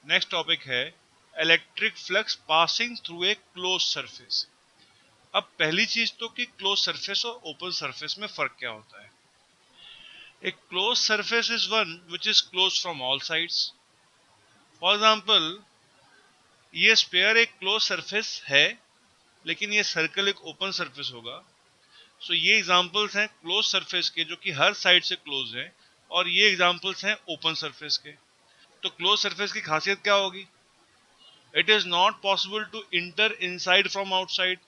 Next topic है electric flux passing through a close surface. अब पहली चीज तो कि क्लोज सरफेस और ओपन सरफेस में फर्क क्या होता है। एक close surface is one which is close from all sides. For example, ये स्फीयर एक क्लोज सरफेस है, लेकिन ये सर्कल एक ओपन सरफेस होगा। सो ये एग्जांपल्स हैं क्लोज सरफेस के जो कि हर साइड से क्लोज हैं, और ये एग्जांपल्स हैं ओपन सरफेस के। तो क्लोज सरफेस की खासियत क्या होगी? It is not possible to enter inside from outside.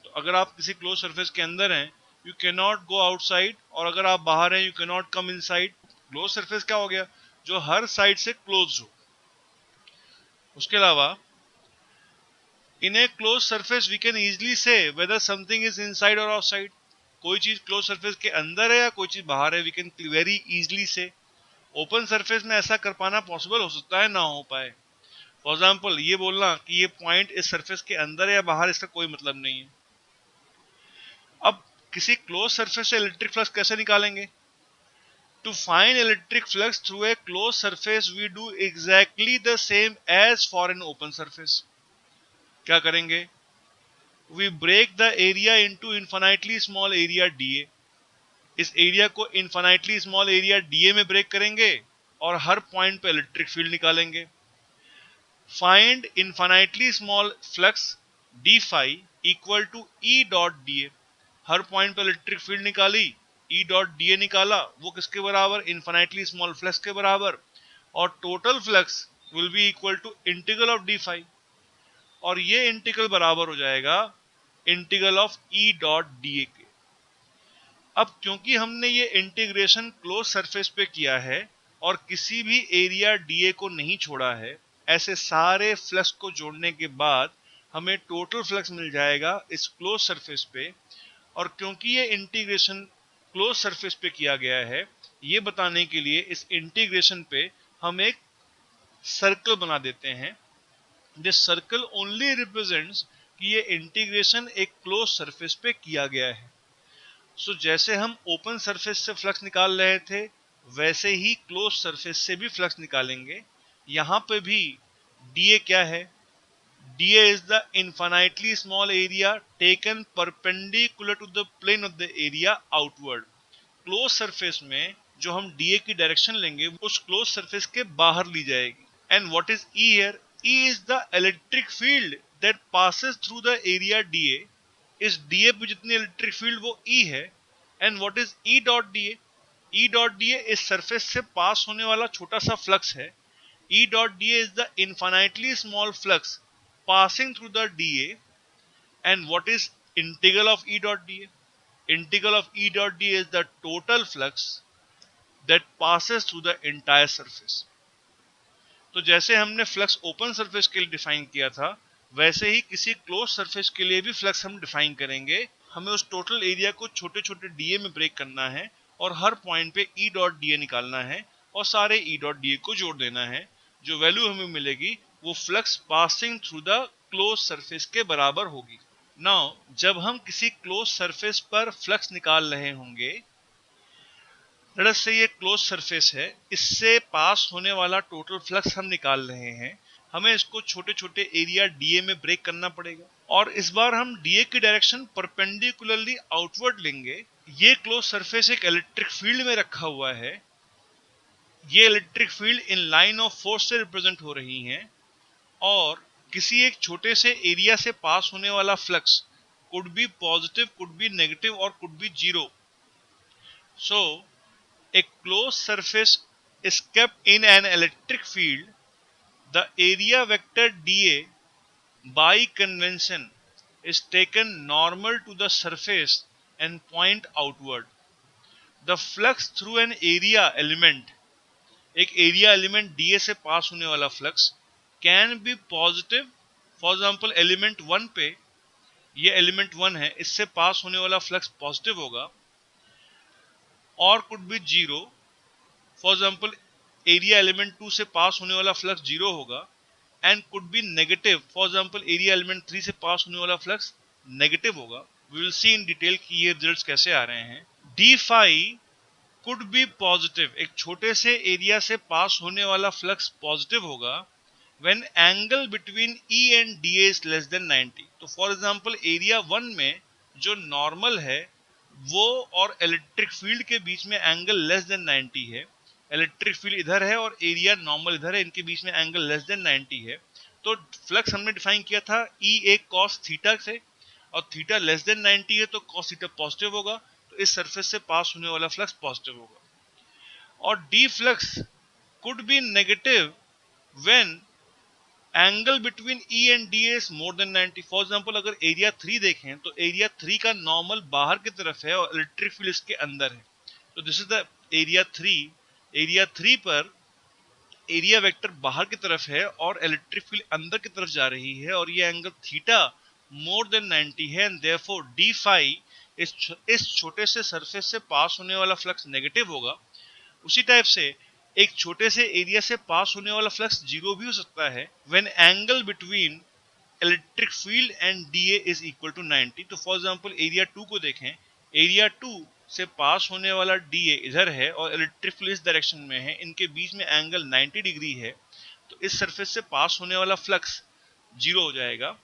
तो अगर आप किसी क्लोज सरफेस के अंदर हैं, you can not go outside, और अगर आप बाहर हैं, you can not come inside. Close surface क्या हो गया? जो हर साइड से क्लोज हो। उसके अलावा in a close surface we can easily say whether something is inside और आउटसाइड। कोई चीज क्लोज सरफेस के अंदर है या कोई चीज बाहर है, वी कैन वेरी इजीली से। ओपन सरफेस में ऐसा कर पाना पॉसिबल हो सकता है, ना हो पाए। फॉर एग्जाम्पल, ये बोलना कि ये पॉइंट इस सरफेस के अंदर है या बाहर, इसका कोई मतलब नहीं है। अब किसी क्लोज सरफेस से इलेक्ट्रिक फ्लक्स कैसे निकालेंगे? To find electric flux through a closed surface, we do exactly the same as for an open surface. क्या करेंगे? We break the area into infinitely small area dA. इस area को infinitely small area dA में break करेंगे और हर point पे electric field निकालेंगे। Find infinitely small flux d phi equal to E dot dA. Her point पे electric field निकाली, E dot dA निकाला, वो किसके बराबर? इन्फिनाइटली स्मॉल फ्लक्स के बराबर। और total flux will be equal to integral of d phi, और ये इंटीग्रल बराबर हो जाएगा integral of E dot dA के। अब क्योंकि हमने ये इंटीग्रेशन क्लोज सरफेस पे किया है और किसी भी एरिया dA को नहीं छोड़ा है, ऐसे सारे फ्लक्स को जोड़ने के बाद हमें टोटल फ्लक्स मिल जाएगा इस क्लोज सरफेस पे। और क्योंकि ये इंटीग्रेशन क्लोज सरफेस पे किया गया है, ये बताने के लिए इस इंटीग्रेशन पे हम एक सर्कल बना देते हैं। दिस सर्कल ओनली रिप्रेजेंट्स कि ये इंटीग्रेशन एक क्लोज सरफेस पे किया गया है। सो जैसे हम ओपन सरफेस से फ्लक्स निकाल रहे थे, वैसे ही क्लोज सरफेस से भी फ्लक्स निकालेंगे। यहां पे भी dA क्या है? dA is the infinitely small area taken perpendicular to the plane of the area outward. Close surface में जो हम dA की डायरेक्शन लेंगे, उस क्लोज सरफेस के बाहर ली जाएगी। And what is E here? E is the electric field that passes through the area dA. इस dA पे जितनी इलेक्ट्रिक फील्ड वो E है। And what is E dot dA? E dot dA इस surface से पास होने वाला छोटा सा फ्लक्स है। E dot dA is the infinitely small flux passing through the dA. And what is integral of E dot dA? Integral of E dot dA is the total flux that passes through the entire surface. तो जैसे हमने flux open surface के लिए define किया था, वैसे ही किसी close surface के लिए भी फ्लक्स हम डिफाइन करेंगे। हमें उस टोटल एरिया को छोटे छोटे डीए में ब्रेक करना है और हर पॉइंट पे ई डॉट डीए निकालना है और सारे ई डॉट डीए को जोड़ देना है। जो वैल्यू हमें मिलेगी वो flux passing through the close surface के बराबर होगी। नाउ जब हम किसी क्लोज सरफेस पर फ्लक्स निकाल रहे होंगे, लेट अस से ये क्लोज सरफेस है, इससे पास होने वाला टोटल फ्लक्स हम निकाल रहे हैं। हमें इसको छोटे छोटे एरिया डीए में ब्रेक करना पड़ेगा, और इस बार हम डीए की डायरेक्शन परपेंडिकुलरली आउटवर्ड लेंगे। ये क्लोज सरफेस एक इलेक्ट्रिक फील्ड में रखा हुआ है। ये electric field in line of force से रिप्रेजेंट हो रही हैं, और किसी एक छोटे से एरिया से पास होने वाला flux could be positive, could be negative और could be zero. So a closed surface is kept in an electric field, the area vector dA by convention is taken normal to the surface and point outward. The flux through an area element, एक area element dA से पास होने वाला flux can be positive. For example element 1 पे, ये element 1 है, इससे पास होने वाला फ्लक्स पॉजिटिव होगा, और could be zero. For example area element 2 से पास होने वाला फ्लक्स जीरो होगा, and could be negative. For example area element 3 से पास होने वाला फ्लक्स नेगेटिव होगा। We will see in detail कि ये रिजल्ट्स कैसे आ रहे हैं। D phi could be positive, एक छोटे से एरिया से पास होने वाला फ्लक्स पॉजिटिव होगा, when angle between E and d A is less than 90। तो फॉर एग्जांपल एरिया 1 में जो नॉर्मल है वो और इलेक्ट्रिक फील्ड के बीच में एंगल लेस देन 90 है, इलेक्ट्रिक फील्ड इधर है और एरिया नॉर्मल इधर है, इनके बीच में एंगल लेस देन 90 है। तो फ्लक्स हमने डिफाइन किया था ई ए कॉस थीटा से, और थीटा लेस देन 90 है तो कॉस थीटा पॉजिटिव होगा, तो इस सरफेस से पास होने वाला फ्लक्स पॉजिटिव होगा। और D flux could be negative when angle between E and D is more than 90। For example अगर एरिया 3 देखें तो एरिया 3 का नॉर्मल बाहर की तरफ है और इलेक्ट्रिक फील्ड इसके अंदर है। तो this is the area 3। Area 3 पर एरिया वेक्टर बाहर की तरफ है और इलेक्ट्रिक फील्ड अंदर की तरफ जा रही है, और ये एंगल थीटा मोर देन 90 है, एंड देयरफॉर डी फाई इस छोटे से सरफेस से पास होने वाला फ्लक्स नेगेटिव होगा। उसी टाइप से एक छोटे से एरिया से पास होने वाला फ्लक्स जीरो भी हो सकता है when angle between electric field and d A is equal to 90। तो फॉर एग्जांपल एरिया 2 को देखें, एरिया 2 से पास होने वाला डी ए इधर है और इलेक्ट्रिक फील्ड इस डायरेक्शन में है, इनके बीच में एंगल 90 डिग्री है, तो इस सरफेस से पास होने वाला फ्लक्स जीरो हो जाएगा।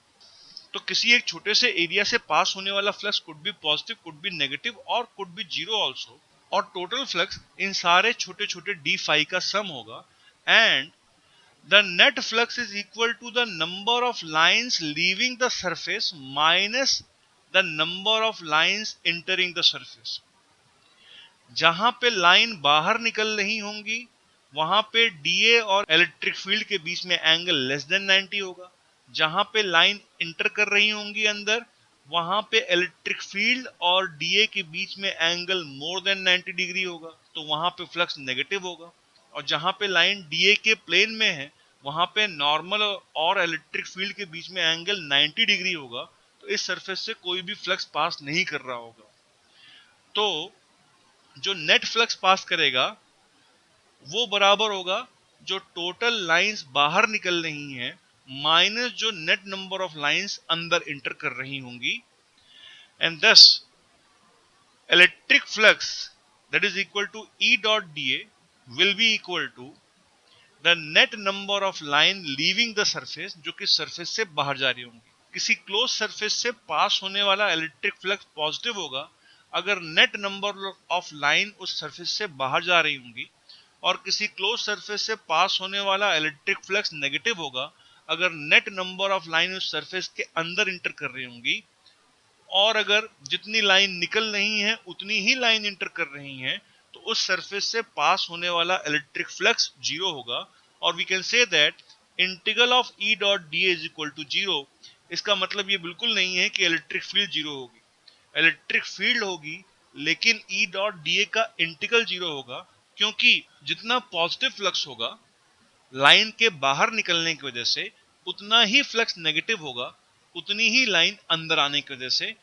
तो किसी एक छोटे से एरिया से पास होने वाला flux could be positive, could be negative और कुड बी जीरो ऑल्सो, और टोटल फ्लक्स इन सारे छोटे छोटे डी फाई का सम होगा, and the net flux is equal to the number of lines leaving the surface minus the number of lines entering the surface। जहां पे line बाहर निकल रही होंगी वहां पे डीए और इलेक्ट्रिक फील्ड के बीच में एंगल लेस देन 90 होगा, जहां पे लाइन इंटर कर रही होंगी अंदर वहां पे इलेक्ट्रिक फील्ड और डीए के बीच में एंगल मोर देन 90 डिग्री होगा, तो वहां पे फ्लक्स नेगेटिव होगा। और जहां पे लाइन डीए के प्लेन में है वहां पे नॉर्मल और इलेक्ट्रिक फील्ड के बीच में एंगल 90 डिग्री होगा, तो इस सरफेस से कोई भी फ्लक्स पास नहीं कर रहा होगा। तो जो नेट फ्लक्स पास करेगा वो बराबर होगा जो टोटल लाइंस बाहर निकल रही हैं माइनस जो नेट नंबर ऑफ लाइंस अंदर इंटर कर रही होंगी, and thus electric flux that is equal to E dot dA will be equal to the net number of line leaving the surface, जो कि सरफेस से बाहर जा रही होंगी। किसी क्लोज सरफेस से पास होने वाला इलेक्ट्रिक फ्लक्स पॉजिटिव होगा अगर नेट नंबर ऑफ लाइन उस सरफेस से बाहर जा रही होंगी, और किसी क्लोज सरफेस से पास होने वाला इलेक्ट्रिक फ्लक्स नेगेटिव होगा अगर नेट नंबर ऑफ लाइन उस सरफेस के अंदर इंटर कर रही होंगी, और अगर जितनी लाइन निकल रही हैं उतनी ही लाइन इंटर कर रही हैं तो उस सरफेस से पास होने वाला इलेक्ट्रिक फ्लक्स जीरो होगा। और we can say that integral of E dot d is equal to zero. इसका मतलब ये बिल्कुल नहीं है कि इलेक्ट्रिक फील्ड जीरो होगी, इलेक्ट्रिक फील्ड होगी लेकिन ई डॉट डी ए का इंटीग्रल जीरो होगा, क्योंकि जितना पॉजिटिव फ्लक्स होगा लाइन के बाहर निकलने की वजह से उतना ही फ्लक्स नेगेटिव होगा, उतनी ही लाइन अंदर आने की वजह से,